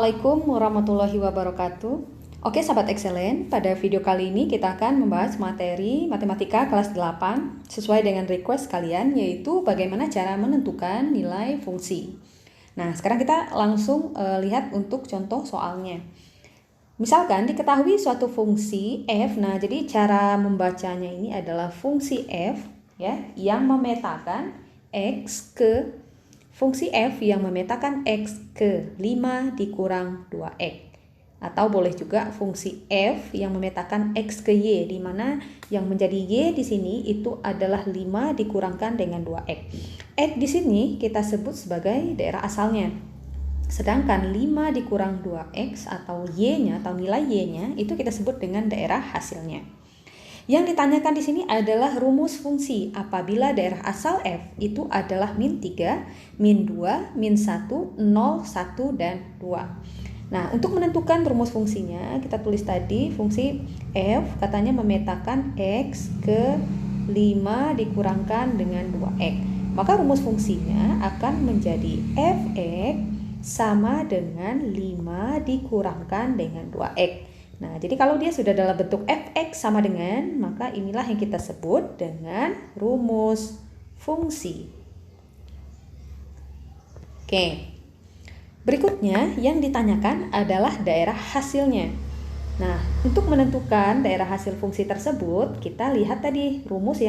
Assalamualaikum warahmatullahi wabarakatuh. Oke sahabat excellent, pada video kali ini kita akan membahas materi matematika kelas 8 sesuai dengan request kalian, yaitu bagaimana cara menentukan nilai fungsi. Nah sekarang kita langsung lihat untuk contoh soalnya. Misalkan diketahui suatu fungsi f, nah jadi cara membacanya ini adalah fungsi f ya, yang memetakan x ke fungsi f yang memetakan x ke 5 dikurang 2x. Atau boleh juga fungsi f yang memetakan x ke y, di mana yang menjadi y di sini itu adalah 5 dikurangkan dengan 2x. X di sini kita sebut sebagai daerah asalnya. Sedangkan 5 dikurang 2x atau y-nya atau nilai y-nya itu kita sebut dengan daerah hasilnya. Yang ditanyakan di sini adalah rumus fungsi apabila daerah asal f itu adalah min 3, min 2, min 1, 0, 1, dan 2. Nah, untuk menentukan rumus fungsinya, kita tulis tadi fungsi f katanya memetakan x ke 5 dikurangkan dengan 2x. Maka rumus fungsinya akan menjadi fx sama dengan 5 dikurangkan dengan 2x. Nah, jadi kalau dia sudah dalam bentuk fx sama dengan, maka inilah yang kita sebut dengan rumus fungsi. Oke. Berikutnya yang ditanyakan adalah daerah hasilnya. Nah, untuk menentukan daerah hasil fungsi tersebut, kita lihat tadi rumus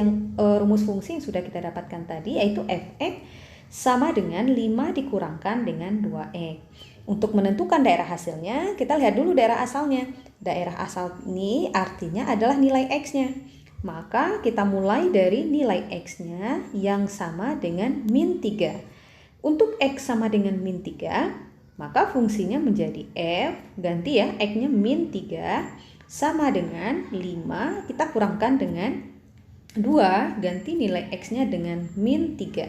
fungsi yang sudah kita dapatkan tadi, yaitu fx sama dengan 5 dikurangkan dengan 2x. Untuk menentukan daerah hasilnya, kita lihat dulu daerah asalnya. Daerah asal ini artinya adalah nilai x-nya. Maka kita mulai dari nilai x-nya yang sama dengan min 3. Untuk x sama dengan min 3, maka fungsinya menjadi f, ganti ya, x-nya min 3, sama dengan 5, kita kurangkan dengan 2, ganti nilai x-nya dengan min 3.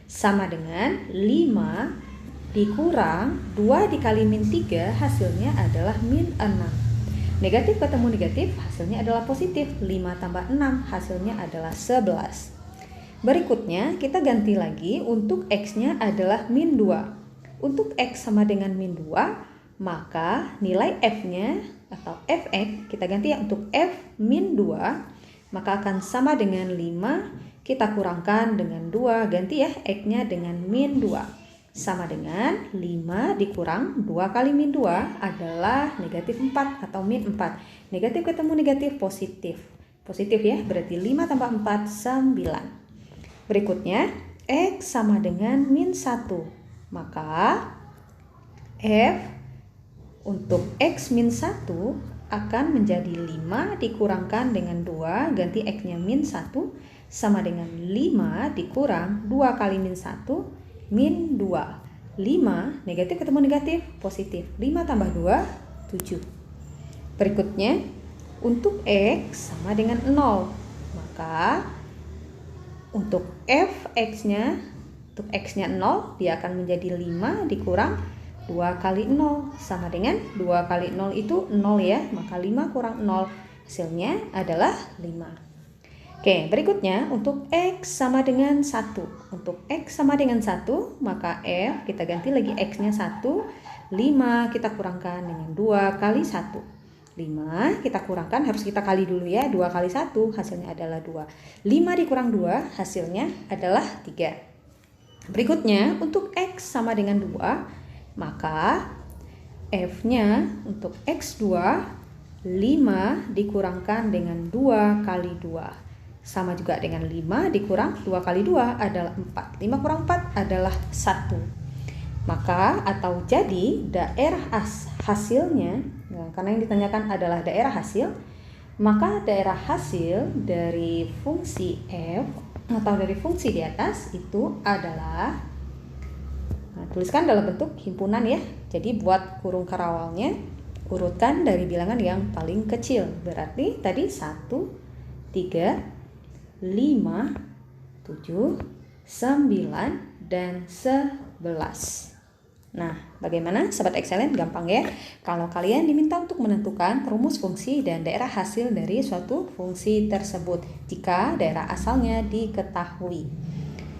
Sama dengan 5 dikurang 2 dikali min 3, hasilnya adalah min 6. Negatif ketemu negatif, hasilnya adalah positif. 5 tambah 6, hasilnya adalah 11. Berikutnya kita ganti lagi, untuk x-nya adalah min 2. Untuk x sama dengan min 2, maka nilai f-nya atau fx kita ganti ya, untuk f min 2, maka akan sama dengan 5, kita kurangkan dengan 2, ganti ya x-nya dengan min 2. Sama dengan 5 dikurang 2 kali min 2 adalah negatif 4 atau min 4. Negatif ketemu negatif, positif. Positif ya, berarti 5 tambah 4, 9. Berikutnya, x sama dengan min 1. Maka f untuk x min 1 akan menjadi 5 dikurangkan dengan 2, ganti x-nya min 1, sama dengan 5 dikurang 2 kali min 1, min 2. 5 negatif ketemu negatif, positif. 5 tambah 2, 7. Berikutnya, untuk x sama dengan 0. Maka untuk fx-nya, untuk x-nya 0, dia akan menjadi 5 dikurang 2 kali 0, sama dengan 2 kali 0 itu 0 ya. Maka 5 kurang 0, hasilnya adalah 5. Oke, berikutnya untuk x sama dengan 1. Untuk x sama dengan 1, maka f kita ganti lagi x-nya 1. 5 kita kurangkan dengan 2 kali 1. 5 kita kurangkan, harus kita kali dulu ya. 2 kali 1 hasilnya adalah 2. 5 dikurang 2 hasilnya adalah 3. Berikutnya untuk x sama dengan 2, maka f-nya untuk x2 5 dikurangkan dengan 2 kali 2. Sama juga dengan 5 dikurang 2 kali 2 adalah 4. 5 kurang 4 adalah 1. Maka atau jadi daerah hasilnya, nah, karena yang ditanyakan adalah daerah hasil, maka daerah hasil dari fungsi f atau dari fungsi di atas itu adalah, nah, tuliskan dalam bentuk himpunan ya. Jadi buat kurung karawalnya, urutkan dari bilangan yang paling kecil. Berarti tadi 1, 3, 5, 7, 9, dan 11. Nah, bagaimana Sobat Excellent? Gampang ya. Kalau kalian diminta untuk menentukan rumus fungsi dan daerah hasil dari suatu fungsi tersebut jika daerah asalnya diketahui.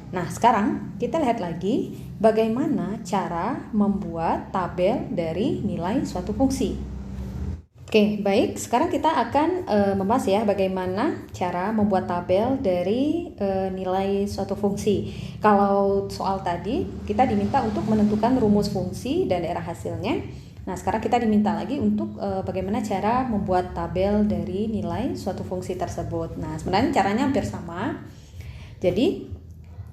Nah, sekarang kita lihat lagi bagaimana cara membuat tabel dari nilai suatu fungsi. Oke, baik. Sekarang kita akan membahas ya bagaimana cara membuat tabel dari nilai suatu fungsi. Kalau soal tadi kita diminta untuk menentukan rumus fungsi dan daerah hasilnya. Nah, sekarang kita diminta lagi untuk bagaimana cara membuat tabel dari nilai suatu fungsi tersebut. Nah, sebenarnya caranya hampir sama. Jadi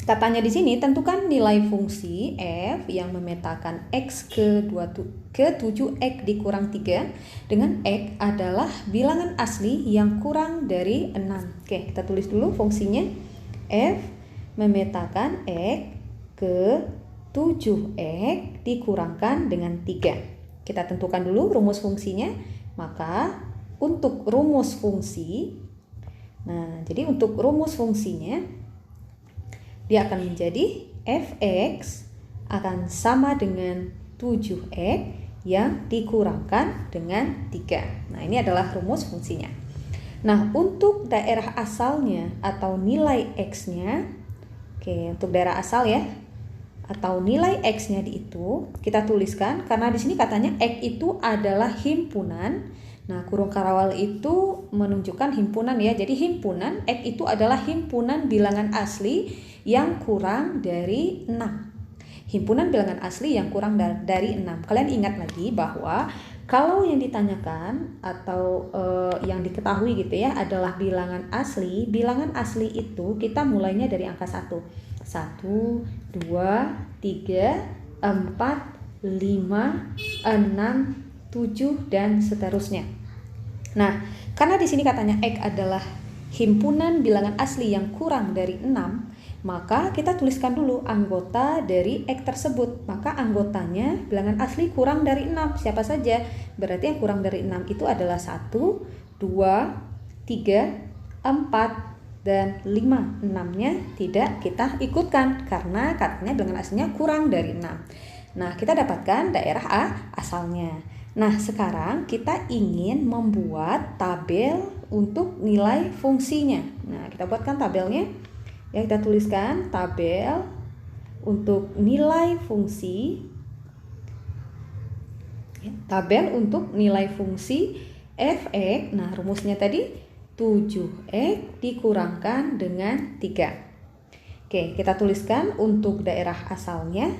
katanya di sini tentukan nilai fungsi f yang memetakan x ke 7x dikurang 3 dengan x adalah bilangan asli yang kurang dari 6. Oke, kita tulis dulu fungsinya. F memetakan x ke 7x dikurangkan dengan 3. Kita tentukan dulu rumus fungsinya. Maka untuk rumus fungsi, nah jadi untuk rumus fungsinya dia akan menjadi fx akan sama dengan 7x yang dikurangkan dengan 3. Nah, ini adalah rumus fungsinya. Nah, untuk daerah asalnya atau nilai x-nya, oke, untuk daerah asal ya, atau nilai x-nya itu kita tuliskan karena di sini katanya x itu adalah himpunan. Nah, kurung karawal itu menunjukkan himpunan ya. Jadi himpunan x itu adalah himpunan bilangan asli yang kurang dari 6. Himpunan bilangan asli yang kurang dari 6. Kalian ingat lagi bahwa kalau yang ditanyakan atau yang diketahui gitu ya adalah bilangan asli itu kita mulainya dari angka 1. 1, 2, 3, 4, 5, 6, 7 dan seterusnya. Nah, karena di sini katanya X adalah himpunan bilangan asli yang kurang dari 6, maka kita tuliskan dulu anggota dari X tersebut. Maka anggotanya bilangan asli kurang dari 6. Siapa saja? Berarti yang kurang dari 6 itu adalah 1, 2, 3, 4, dan 5. 6-nya tidak kita ikutkan karena katanya bilangan aslinya kurang dari 6. Nah, kita dapatkan daerah A asalnya. Nah, sekarang kita ingin membuat tabel untuk nilai fungsinya. Nah, kita buatkan tabelnya. Ya, kita tuliskan tabel untuk nilai fungsi. Ya, tabel untuk nilai fungsi fx. Nah, rumusnya tadi 7x dikurangkan dengan 3. Oke, kita tuliskan untuk daerah asalnya.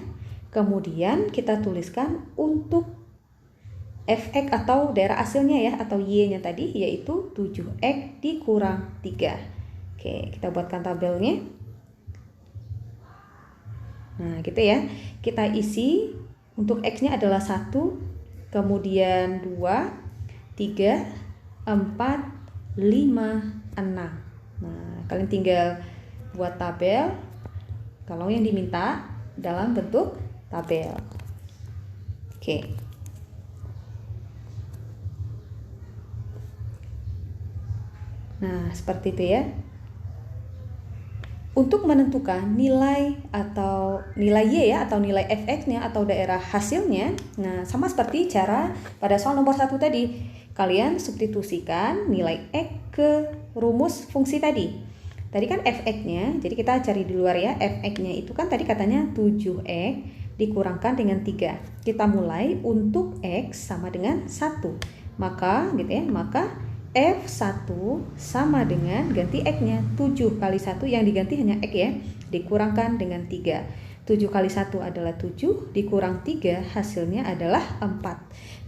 Kemudian kita tuliskan untuk fx atau daerah hasilnya ya, atau y-nya tadi, yaitu 7x dikurang 3. Oke, kita buatkan tabelnya. Nah, gitu ya. Kita isi untuk x-nya adalah 1, kemudian 2, 3, 4, 5, 6. Nah, kalian tinggal buat tabel kalau yang diminta dalam bentuk tabel. Oke. Nah, seperti itu ya. Untuk menentukan nilai atau nilai y ya atau nilai fx-nya atau daerah hasilnya, nah sama seperti cara pada soal nomor 1 tadi. Kalian substitusikan nilai x ke rumus fungsi tadi. Tadi kan fx-nya, jadi kita cari di luar ya. Fx-nya itu kan tadi katanya 7x dikurangkan dengan 3. Kita mulai untuk x sama dengan 1. Maka gitu ya, maka F1 sama dengan ganti X-nya 7 kali 1 yang diganti hanya X ya, dikurangkan dengan 3. 7 kali 1 adalah 7, dikurang 3 hasilnya adalah 4.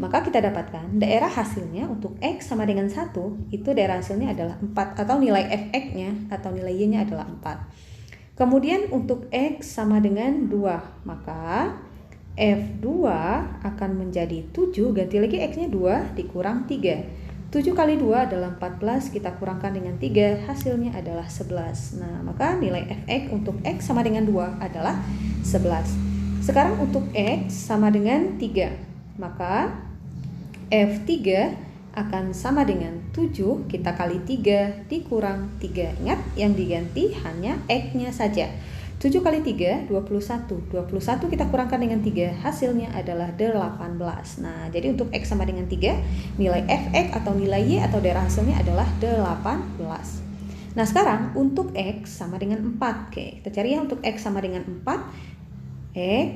Maka kita dapatkan daerah hasilnya untuk X sama dengan 1, itu daerah hasilnya adalah 4 atau nilai Fx-nya atau nilai Y-nya adalah 4. Kemudian untuk X sama dengan 2, maka F2 akan menjadi 7, ganti lagi X-nya 2 dikurang 3. 7 kali 2 adalah 14, kita kurangkan dengan 3, hasilnya adalah 11. Nah, maka nilai fx untuk x sama dengan 2 adalah 11. Sekarang untuk x sama dengan 3, maka f3 akan sama dengan 7, kita kali 3 dikurang 3. Ingat, yang diganti hanya x-nya saja. 7 kali 3, 21. 21 kita kurangkan dengan 3, hasilnya adalah 18. Nah, jadi untuk X sama dengan 3, nilai Fx atau nilai Y atau daerah hasilnya adalah 18. Nah, sekarang untuk X sama dengan 4. Oke, kita cari ya untuk X sama dengan 4. X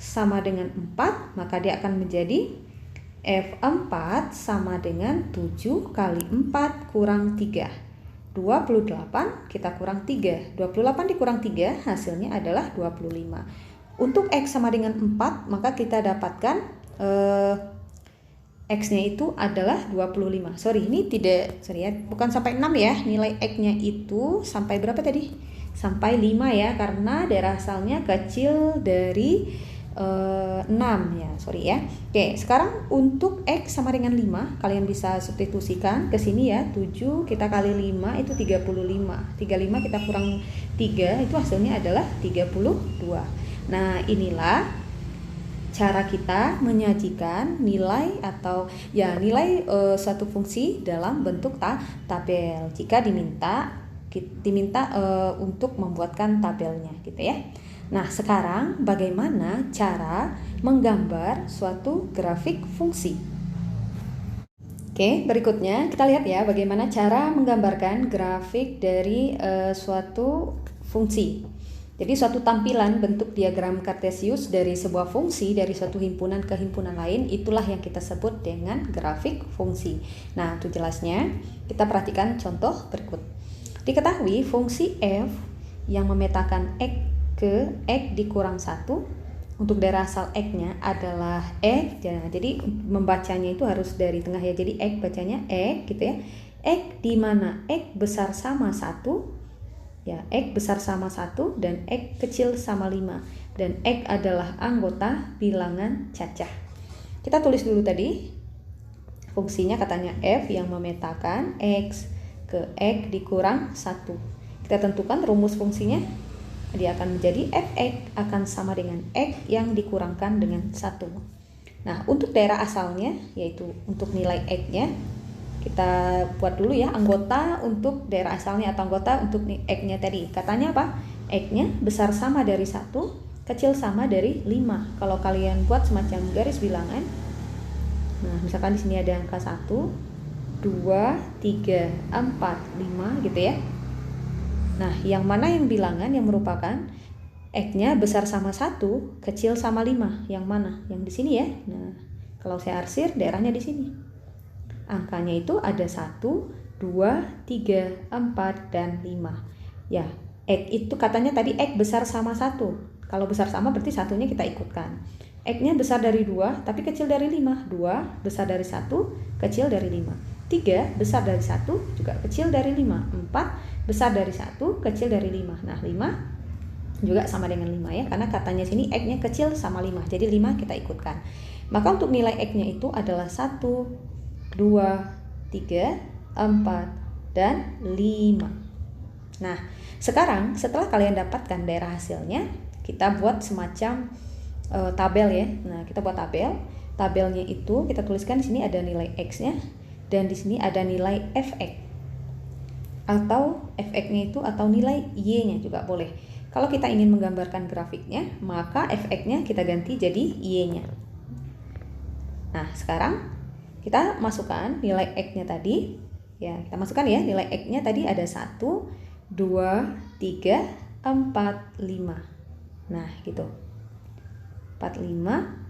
sama dengan 4, maka dia akan menjadi F4 sama dengan 7 kali 4 kurang 3. 28 kita kurang 3. 28 dikurang 3 hasilnya adalah 25. Untuk X sama dengan 4, maka kita dapatkan X-nya itu adalah 25. Bukan sampai 6 ya. Nilai X-nya itu sampai berapa tadi? Sampai 5 ya, karena daerah asalnya kecil dari 6 ya. Oke, sekarang untuk X sama dengan 5, kalian bisa substitusikan ke sini ya. 7 kita kali 5 itu 35. 35 kita kurang 3 itu hasilnya adalah 32. Nah, inilah cara kita menyajikan nilai atau ya nilai suatu fungsi dalam bentuk tabel jika diminta untuk membuatkan tabelnya gitu ya. Nah, sekarang bagaimana cara menggambar suatu grafik fungsi? Oke, berikutnya kita lihat ya bagaimana cara menggambarkan grafik dari suatu fungsi. Jadi suatu tampilan bentuk diagram kartesius dari sebuah fungsi dari suatu himpunan ke himpunan lain, itulah yang kita sebut dengan grafik fungsi. Nah, untuk jelasnya kita perhatikan contoh berikut. Diketahui fungsi f yang memetakan x ke x dikurang 1, untuk daerah asal x-nya adalah x. Jadi membacanya itu harus dari tengah ya. Jadi x bacanya x gitu ya. X di mana x besar sama 1. Ya, X besar sama 1 dan X kecil sama 5. Dan X adalah anggota bilangan cacah. Kita tulis dulu tadi. Fungsinya katanya F yang memetakan X ke X dikurang 1. Kita tentukan rumus fungsinya. Dia akan menjadi Fx akan sama dengan X yang dikurangkan dengan 1. Nah, untuk daerah asalnya, yaitu untuk nilai X-nya, kita buat dulu ya anggota untuk daerah asalnya atau anggota untuk X-nya tadi. Katanya apa? X-nya besar sama dari 1, kecil sama dari 5. Kalau kalian buat semacam garis bilangan. Nah, misalkan di sini ada angka 1, 2, 3, 4, 5 gitu ya. Nah, yang mana yang bilangan yang merupakan X-nya besar sama 1, kecil sama 5? Yang mana? Yang di sini ya. Nah, kalau saya arsir daerahnya di sini. Angkanya itu ada 1, 2, 3, 4, dan 5. Ya, X itu katanya tadi X besar sama 1. Kalau besar sama berarti satunya kita ikutkan. X-nya besar dari 2 tapi kecil dari 5. 2 besar dari 1, kecil dari 5. 3 besar dari 1 juga kecil dari 5. 4 besar dari 1, kecil dari 5. Nah, 5 juga sama dengan 5 ya, karena katanya sini X-nya kecil sama 5. Jadi 5 kita ikutkan. Maka untuk nilai X-nya itu adalah 1, 2, 3, 4, dan 5. Nah, sekarang setelah kalian dapatkan daerah hasilnya, kita buat semacam tabel ya. Nah, kita buat tabel. Tabelnya itu kita tuliskan di sini ada nilai X-nya dan di sini ada nilai Fx. Atau Fx-nya itu atau nilai Y-nya juga boleh. Kalau kita ingin menggambarkan grafiknya, maka Fx-nya kita ganti jadi Y-nya. Nah, sekarang kita masukkan nilai X-nya tadi. Ya, kita masukkan ya, nilai X-nya tadi ada 1, 2, 3, 4, 5. Nah, gitu. 4, 5.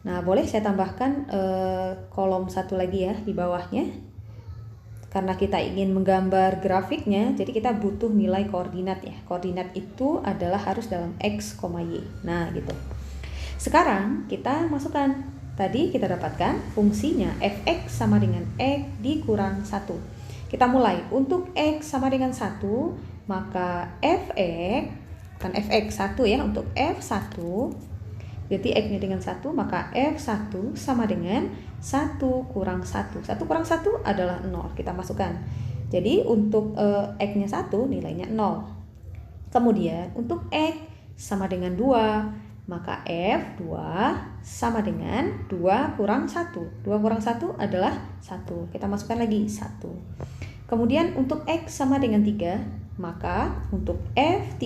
Nah, boleh saya tambahkan kolom satu lagi ya di bawahnya. Karena kita ingin menggambar grafiknya, jadi kita butuh nilai koordinat ya. Koordinat itu adalah harus dalam X, Y. Nah, gitu. Sekarang kita masukkan. Tadi kita dapatkan fungsinya Fx sama dengan X dikurang 1. Kita mulai. Untuk X sama dengan 1, maka Fx, kan Fx 1 ya, untuk F1, berarti X-nya dengan 1, maka F1 sama dengan 1 kurang 1. 1 kurang 1 adalah 0. Kita masukkan. Jadi untuk X-nya 1, nilainya 0. Kemudian untuk X sama dengan 2, maka F2 sama dengan 2 kurang 1. 2 kurang 1 adalah 1. Kita masukkan lagi 1. Kemudian untuk X sama dengan 3, maka untuk F3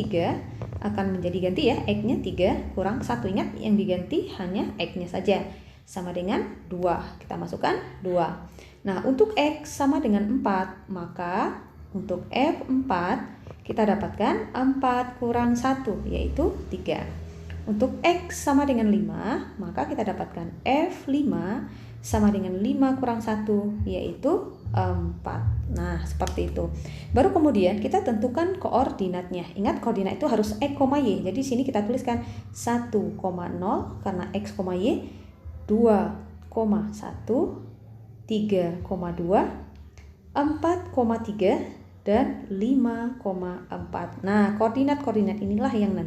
akan menjadi ganti ya. X-nya 3 kurang 1. Ingat yang diganti hanya X-nya saja. Sama dengan 2. Kita masukkan 2. Nah, untuk X sama dengan 4, maka Untuk F4 kita dapatkan 4 kurang 1 yaitu 3. Untuk X sama dengan 5, maka kita dapatkan F5 sama dengan 5 kurang 1 yaitu 4. Nah, seperti itu. Baru kemudian kita tentukan koordinatnya. Ingat koordinat itu harus X, Y. Jadi sini kita tuliskan 1,0 karena X, Y, 2,1, 3,2, 4,3 dan 5,4. Nah, koordinat-koordinat inilah yang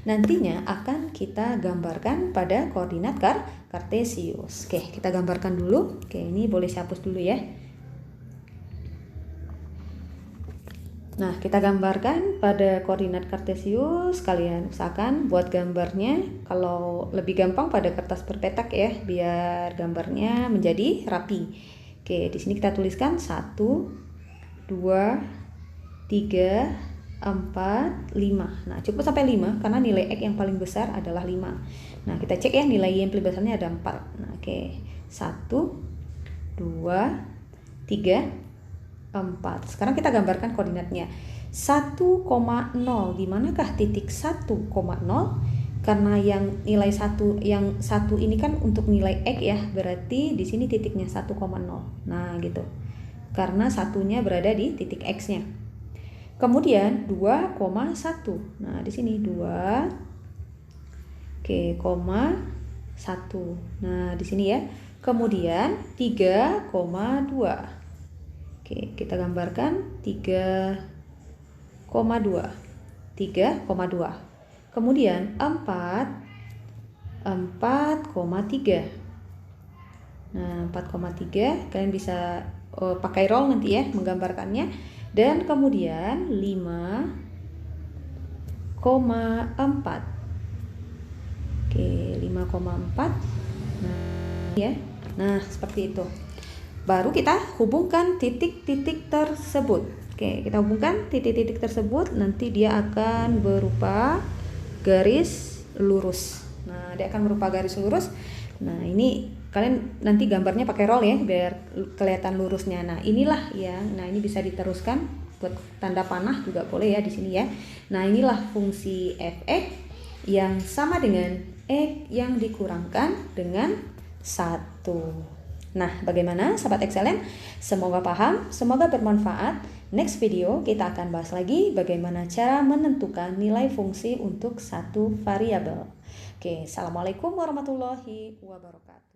nantinya akan kita gambarkan pada koordinat kartesius. Oke, kita gambarkan dulu. Oke, ini boleh saya hapus dulu ya. Nah, kita gambarkan pada koordinat kartesius. Kalian usahakan buat gambarnya kalau lebih gampang pada kertas berpetak ya, biar gambarnya menjadi rapi. Oke, di sini kita tuliskan 1, 2, 3, 4, 5. Nah, cukup sampai 5 karena nilai X yang paling besar adalah 5. Nah, kita cek ya, nilai Y yang paling besarnya ada 4. Nah, oke. 1, 2, 3, 4. Sekarang kita gambarkan koordinatnya. 1,0. Di manakah titik 1,0? Karena yang nilai 1 ini kan untuk nilai X ya, berarti di sini titiknya 1,0. Nah, gitu. Karena satunya berada di titik X-nya. Kemudian 2,1. Nah, di sini 2 1. Nah, di sini ya. Kemudian 3,2. Oke, kita gambarkan 3,2. Kemudian 4,3. Nah, 4,3 kalian bisa pakai roll nanti ya menggambarkannya. Dan kemudian 5,4. Oke, 5,4. Nah, ya. Nah, seperti itu. Baru kita hubungkan titik-titik tersebut. Oke, kita hubungkan titik-titik tersebut, nanti dia akan berupa garis lurus. Nah, dia akan berupa garis lurus. Nah, ini kalian nanti gambarnya pakai roll ya, biar kelihatan lurusnya. Nah, inilah yang, nah ini bisa diteruskan buat tanda panah juga boleh ya di sini ya. Nah, inilah fungsi f(x) yang sama dengan x yang dikurangkan dengan 1. Nah, bagaimana sahabat excellent? Semoga paham, semoga bermanfaat. Next video kita akan bahas lagi bagaimana cara menentukan nilai fungsi untuk satu variabel. Oke, assalamualaikum warahmatullahi wabarakatuh.